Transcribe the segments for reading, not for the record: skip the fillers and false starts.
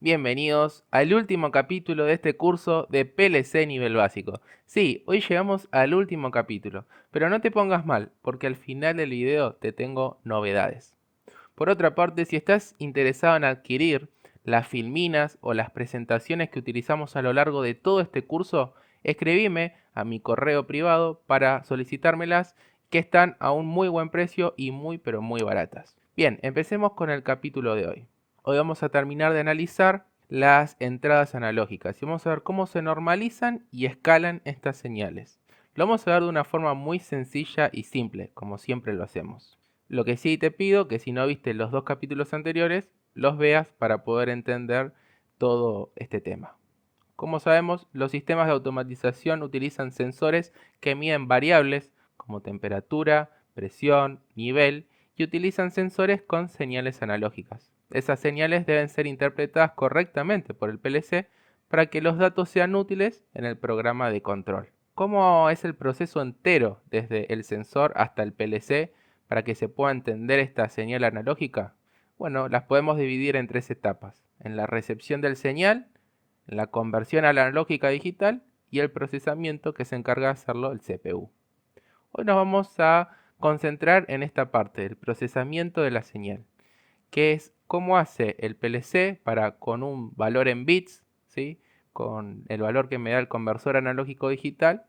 Bienvenidos al último capítulo de este curso de PLC nivel básico. Sí, hoy llegamos al último capítulo, pero no te pongas mal, porque al final del video te tengo novedades. Por otra parte, si estás interesado en adquirir las filminas o las presentaciones que utilizamos a lo largo de todo este curso, escribime a mi correo privado para solicitármelas, que están a un muy buen precio y muy pero muy baratas. Bien, empecemos con el capítulo de hoy. Hoy vamos a terminar de analizar las entradas analógicas y vamos a ver cómo se normalizan y escalan estas señales. Lo vamos a ver de una forma muy sencilla y simple, como siempre lo hacemos. Lo que sí te pido que si no viste los dos capítulos anteriores, los veas para poder entender todo este tema. Como sabemos, los sistemas de automatización utilizan sensores que miden variables como temperatura, presión, nivel y utilizan sensores con señales analógicas. Esas señales deben ser interpretadas correctamente por el PLC para que los datos sean útiles en el programa de control. ¿Cómo es el proceso entero desde el sensor hasta el PLC para que se pueda entender esta señal analógica? Bueno, las podemos dividir en tres etapas: en la recepción del señal, la conversión a la analógica digital y el procesamiento que se encarga de hacerlo el CPU. Hoy nos vamos a concentrar en esta parte del procesamiento de la señal, que es cómo hace el PLC para, con un valor en bits, ¿sí?, con el valor que me da el conversor analógico digital,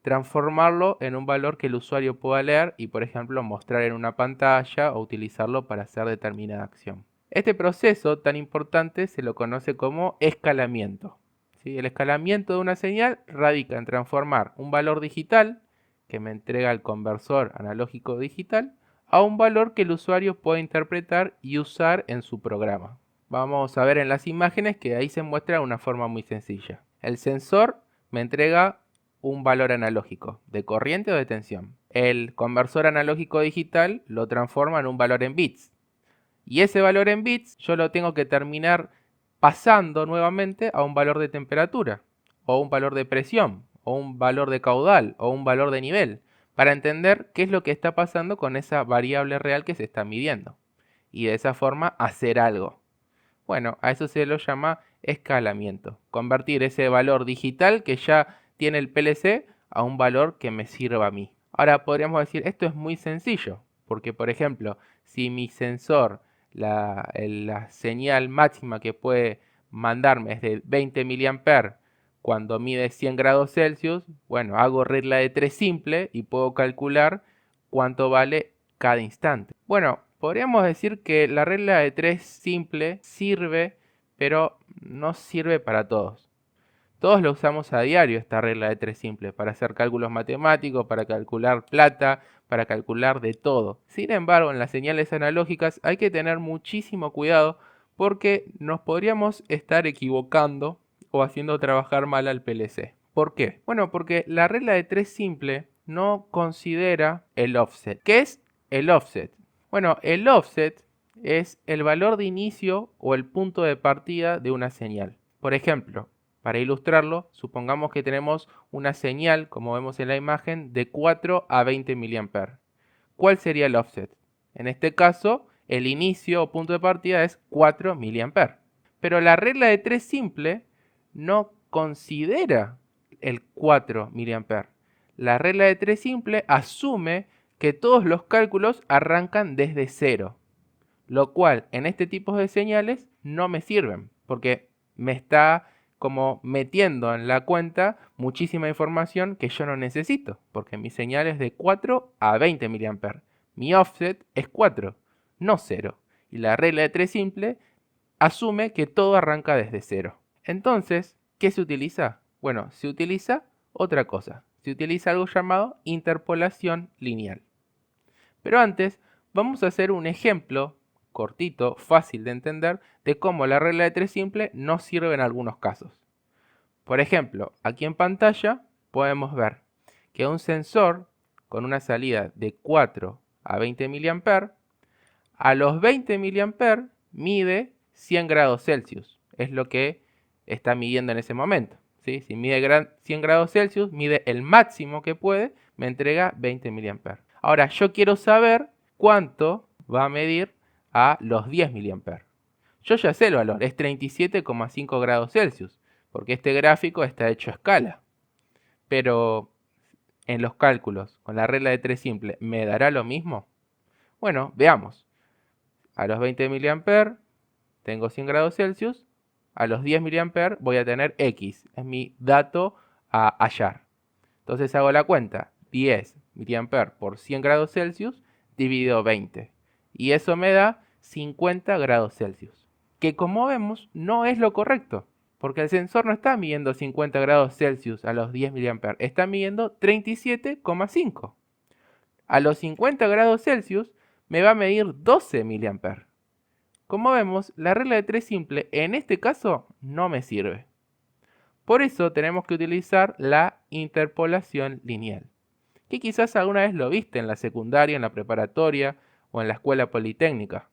transformarlo en un valor que el usuario pueda leer y, por ejemplo, mostrar en una pantalla o utilizarlo para hacer determinada acción. Este proceso tan importante se lo conoce como escalamiento, ¿sí? El escalamiento de una señal radica en transformar un valor digital que me entrega el conversor analógico digital a un valor que el usuario puede interpretar y usar en su programa. Vamos a ver en las imágenes que ahí se muestra de una forma muy sencilla. El sensor me entrega un valor analógico de corriente o de tensión. El conversor analógico digital lo transforma en un valor en bits. Y ese valor en bits yo lo tengo que terminar pasando nuevamente a un valor de temperatura, o un valor de presión, o un valor de caudal, o un valor de nivel, para entender qué es lo que está pasando con esa variable real que se está midiendo. Y de esa forma hacer algo. Bueno, a eso se lo llama escalamiento. Convertir ese valor digital que ya tiene el PLC a un valor que me sirva a mí. Ahora podríamos decir, esto es muy sencillo, porque por ejemplo, si mi sensor, la señal máxima que puede mandarme es de 20 mA cuando mide 100 grados Celsius, bueno, hago regla de 3 simple y puedo calcular cuánto vale cada instante. Bueno, podríamos decir que la regla de 3 simple sirve, pero no sirve para todos. Todos lo usamos a diario, esta regla de 3 simple, para hacer cálculos matemáticos, para calcular plata, para calcular de todo. Sin embargo, en las señales analógicas hay que tener muchísimo cuidado porque nos podríamos estar equivocando o haciendo trabajar mal al PLC. ¿Por qué? Bueno, porque la regla de 3 simple no considera el offset. ¿Qué es el offset? Bueno, el offset es el valor de inicio o el punto de partida de una señal. Por ejemplo, para ilustrarlo, supongamos que tenemos una señal, como vemos en la imagen, de 4 a 20 mA. ¿Cuál sería el offset? En este caso, el inicio o punto de partida es 4 mA. Pero la regla de 3 simple no considera el 4 mA. La regla de 3 simple asume que todos los cálculos arrancan desde cero, lo cual en este tipo de señales no me sirven, porque me está como metiendo en la cuenta muchísima información que yo no necesito, porque mi señal es de 4 a 20 mA. Mi offset es 4, no 0. Y la regla de 3 simple asume que todo arranca desde 0. Entonces, ¿qué se utiliza? Bueno, se utiliza otra cosa. Se utiliza algo llamado interpolación lineal. Pero antes, vamos a hacer un ejemplo cortito, fácil de entender, de cómo la regla de 3 simple nos sirve en algunos casos. Por ejemplo, aquí en pantalla podemos ver que un sensor con una salida de 4 a 20 mA, a los 20 mA mide 100 grados Celsius. Es lo que está midiendo en ese momento, ¿sí? Si mide 100 grados Celsius, mide el máximo que puede, me entrega 20 mA. Ahora, yo quiero saber cuánto va a medir a los 10 mA. Yo ya sé el valor, es 37,5 grados Celsius, porque este gráfico está hecho a escala. Pero en los cálculos, con la regla de 3 simple, ¿me dará lo mismo? Bueno, veamos. A los 20 mA tengo 100 grados Celsius, a los 10 mA voy a tener X, es mi dato a hallar. Entonces hago la cuenta, 10 mA por 100 grados Celsius dividido 20. Y eso me da 50 grados Celsius. Que como vemos no es lo correcto, porque el sensor no está midiendo 50 grados Celsius a los 10 mA, está midiendo 37,5. A los 50 grados Celsius me va a medir 12 mA. Como vemos, la regla de 3 simple en este caso no me sirve. Por eso tenemos que utilizar la interpolación lineal, que quizás alguna vez lo viste en la secundaria, en la preparatoria o en la escuela politécnica.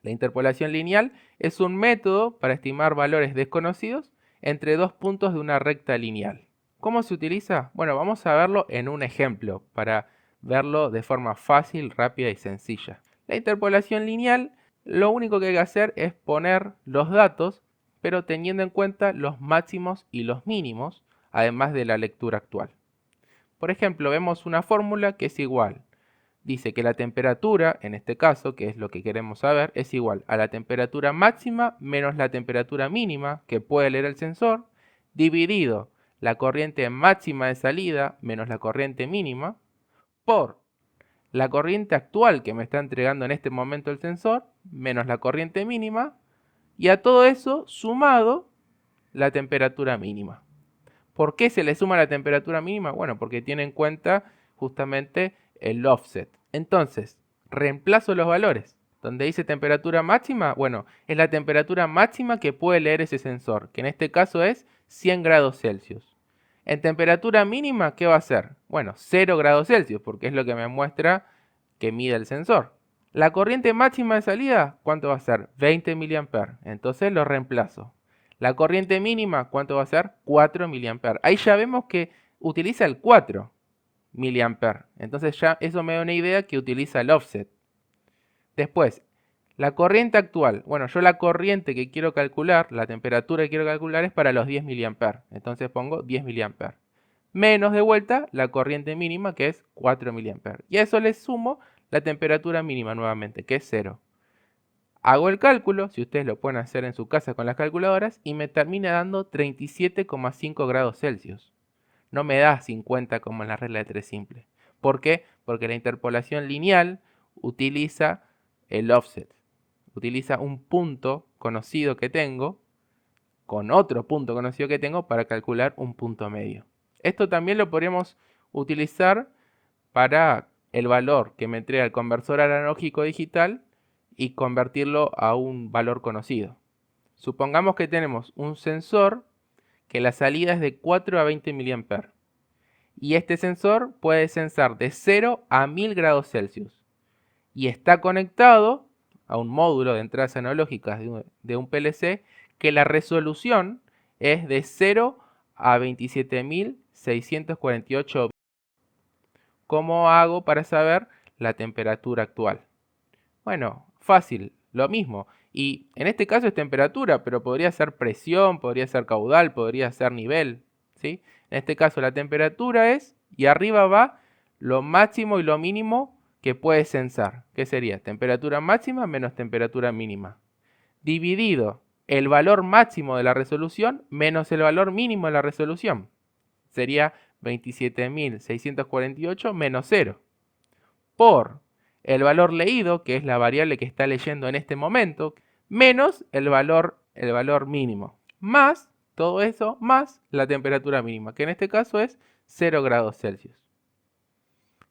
La interpolación lineal es un método para estimar valores desconocidos entre dos puntos de una recta lineal. ¿Cómo se utiliza? Bueno, vamos a verlo en un ejemplo para verlo de forma fácil, rápida y sencilla. La interpolación lineal, lo único que hay que hacer es poner los datos, pero teniendo en cuenta los máximos y los mínimos, además de la lectura actual. Por ejemplo, vemos una fórmula que es igual. Dice que la temperatura, en este caso, que es lo que queremos saber, es igual a la temperatura máxima menos la temperatura mínima que puede leer el sensor, dividido la corriente máxima de salida menos la corriente mínima, por la corriente actual que me está entregando en este momento el sensor, menos la corriente mínima, y a todo eso sumado la temperatura mínima. ¿Por qué se le suma la temperatura mínima? Bueno, porque tiene en cuenta justamente el offset. Entonces, reemplazo los valores. Donde dice temperatura máxima, bueno, es la temperatura máxima que puede leer ese sensor, que en este caso es 100 grados Celsius. En temperatura mínima, ¿qué va a ser? Bueno, 0 grados Celsius, porque es lo que me muestra que mide el sensor. La corriente máxima de salida, ¿cuánto va a ser? 20 mA. Entonces lo reemplazo. La corriente mínima, ¿cuánto va a ser? 4 mA. Ahí ya vemos que utiliza el 4 mA. Entonces ya eso me da una idea que utiliza el offset. Después, la corriente actual. Bueno, yo la corriente que quiero calcular, la temperatura que quiero calcular es para los 10 mA. Entonces pongo 10 mA. Menos de vuelta la corriente mínima que es 4 mA. Y a eso le sumo la temperatura mínima nuevamente, que es 0. Hago el cálculo, si ustedes lo pueden hacer en su casa con las calculadoras, y me termina dando 37,5 grados Celsius. No me da 50 como en la regla de 3 simple. ¿Por qué? Porque la interpolación lineal utiliza el offset. Utiliza un punto conocido que tengo con otro punto conocido que tengo para calcular un punto medio. Esto también lo podríamos utilizar para el valor que me entrega el conversor analógico digital y convertirlo a un valor conocido. Supongamos que tenemos un sensor que la salida es de 4 a 20 mA. Y este sensor puede sensar de 0 a 1000 grados Celsius. Y está conectado a un módulo de entradas analógicas de un PLC que la resolución es de 0 a 27.648. ¿Cómo hago para saber la temperatura actual? Bueno, fácil, lo mismo. Y en este caso es temperatura, pero podría ser presión, podría ser caudal, podría ser nivel, ¿sí? En este caso la temperatura es, y arriba va lo máximo y lo mínimo que puede sensar, que sería temperatura máxima menos temperatura mínima, dividido el valor máximo de la resolución menos el valor mínimo de la resolución. Sería 27.648 menos 0, por el valor leído, que es la variable que está leyendo en este momento, menos el valor mínimo, más todo eso, más la temperatura mínima, que en este caso es 0 grados Celsius.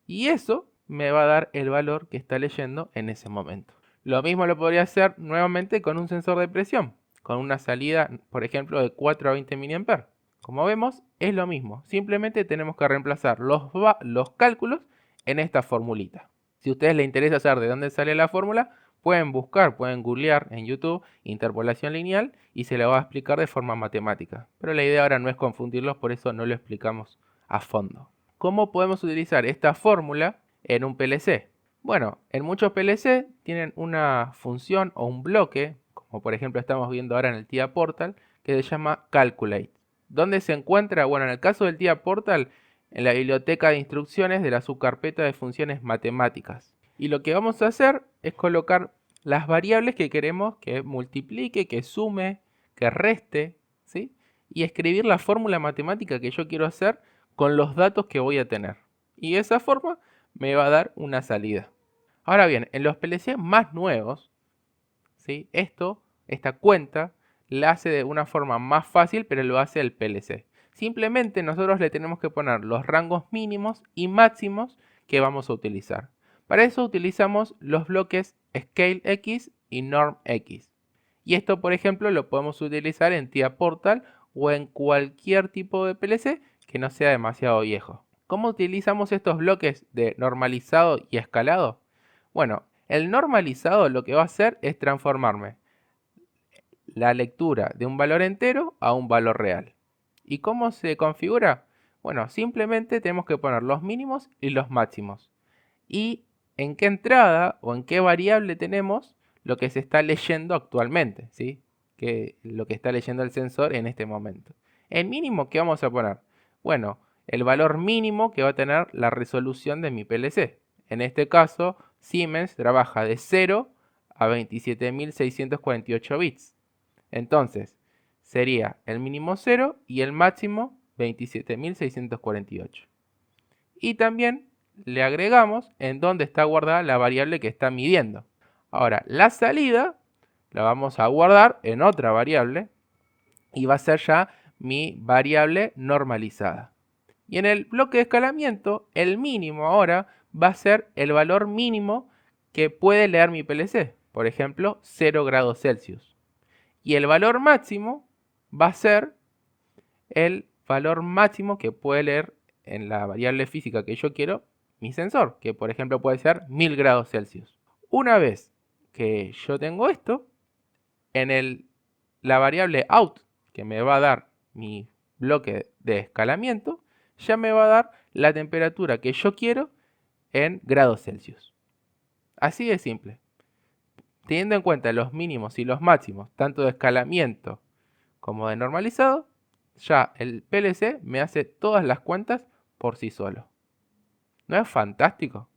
Y eso me va a dar el valor que está leyendo en ese momento. Lo mismo lo podría hacer nuevamente con un sensor de presión, con una salida, por ejemplo, de 4 a 20 mA. Como vemos, es lo mismo. Simplemente tenemos que reemplazar los cálculos en esta formulita. Si a ustedes les interesa saber de dónde sale la fórmula, pueden buscar, pueden googlear en YouTube interpolación lineal y se la va a explicar de forma matemática. Pero la idea ahora no es confundirlos, por eso no lo explicamos a fondo. ¿Cómo podemos utilizar esta fórmula en un PLC? Bueno, en muchos PLC tienen una función o un bloque, como por ejemplo estamos viendo ahora en el TIA Portal, que se llama Calculate. ¿Dónde se encuentra? Bueno, en el caso del TIA Portal, en la biblioteca de instrucciones de la subcarpeta de funciones matemáticas. Y lo que vamos a hacer es colocar las variables que queremos que multiplique, que sume, que reste, ¿sí? Y escribir la fórmula matemática que yo quiero hacer con los datos que voy a tener. Y de esa forma me va a dar una salida. Ahora bien, en los PLC más nuevos, ¿sí? Esta cuenta la hace de una forma más fácil, pero lo hace el PLC. Simplemente nosotros le tenemos que poner los rangos mínimos y máximos que vamos a utilizar. Para eso utilizamos los bloques ScaleX y NormX. Y esto, por ejemplo, lo podemos utilizar en TIA Portal o en cualquier tipo de PLC que no sea demasiado viejo. ¿Cómo utilizamos estos bloques de normalizado y escalado? Bueno, el normalizado lo que va a hacer es transformarme la lectura de un valor entero a un valor real. ¿Y cómo se configura? Bueno, simplemente tenemos que poner los mínimos y los máximos. Y en qué entrada o en qué variable tenemos lo que se está leyendo actualmente, ¿sí? Que lo que está leyendo el sensor en este momento. El mínimo que vamos a poner. Bueno, el valor mínimo que va a tener la resolución de mi PLC. En este caso, Siemens trabaja de 0 a 27.648 bits. Entonces, sería el mínimo 0 y el máximo 27.648. Y también le agregamos en dónde está guardada la variable que está midiendo. Ahora, la salida la vamos a guardar en otra variable y va a ser ya mi variable normalizada. Y en el bloque de escalamiento, el mínimo ahora va a ser el valor mínimo que puede leer mi PLC. Por ejemplo, 0 grados Celsius. Y el valor máximo va a ser el valor máximo que puede leer en la variable física que yo quiero mi sensor, que por ejemplo puede ser 1000 grados Celsius. Una vez que yo tengo esto, en la variable out, que me va a dar mi bloque de escalamiento, ya me va a dar la temperatura que yo quiero en grados Celsius. Así de simple. Teniendo en cuenta los mínimos y los máximos, tanto de escalamiento como de normalizado, ya el PLC me hace todas las cuentas por sí solo. ¿No es fantástico?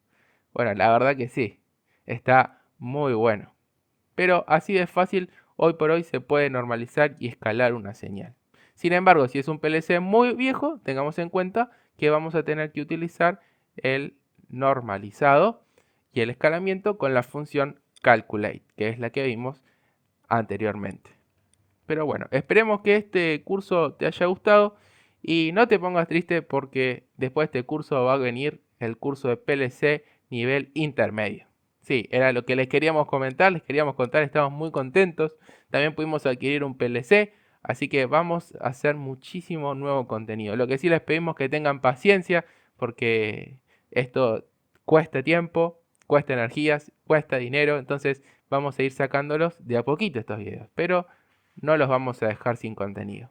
Bueno, la verdad que sí, está muy bueno. Pero así de fácil, hoy por hoy se puede normalizar y escalar una señal. Sin embargo, si es un PLC muy viejo, tengamos en cuenta que vamos a tener que utilizar el normalizado y el escalamiento con la función calculate, que es la que vimos anteriormente. Pero bueno, esperemos que este curso te haya gustado y no te pongas triste porque después de este curso va a venir el curso de PLC nivel intermedio. Sí, era lo que les queríamos comentar, les queríamos contar, estamos muy contentos. También pudimos adquirir un PLC, así que vamos a hacer muchísimo nuevo contenido. Lo que sí les pedimos que tengan paciencia porque esto cuesta tiempo, cuesta energías, cuesta dinero, entonces vamos a ir sacándolos de a poquito estos videos. Pero no los vamos a dejar sin contenido.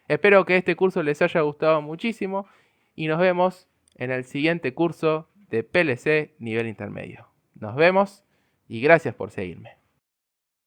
Espero que este curso les haya gustado muchísimo y nos vemos en el siguiente curso de PLC nivel intermedio. Nos vemos y gracias por seguirme.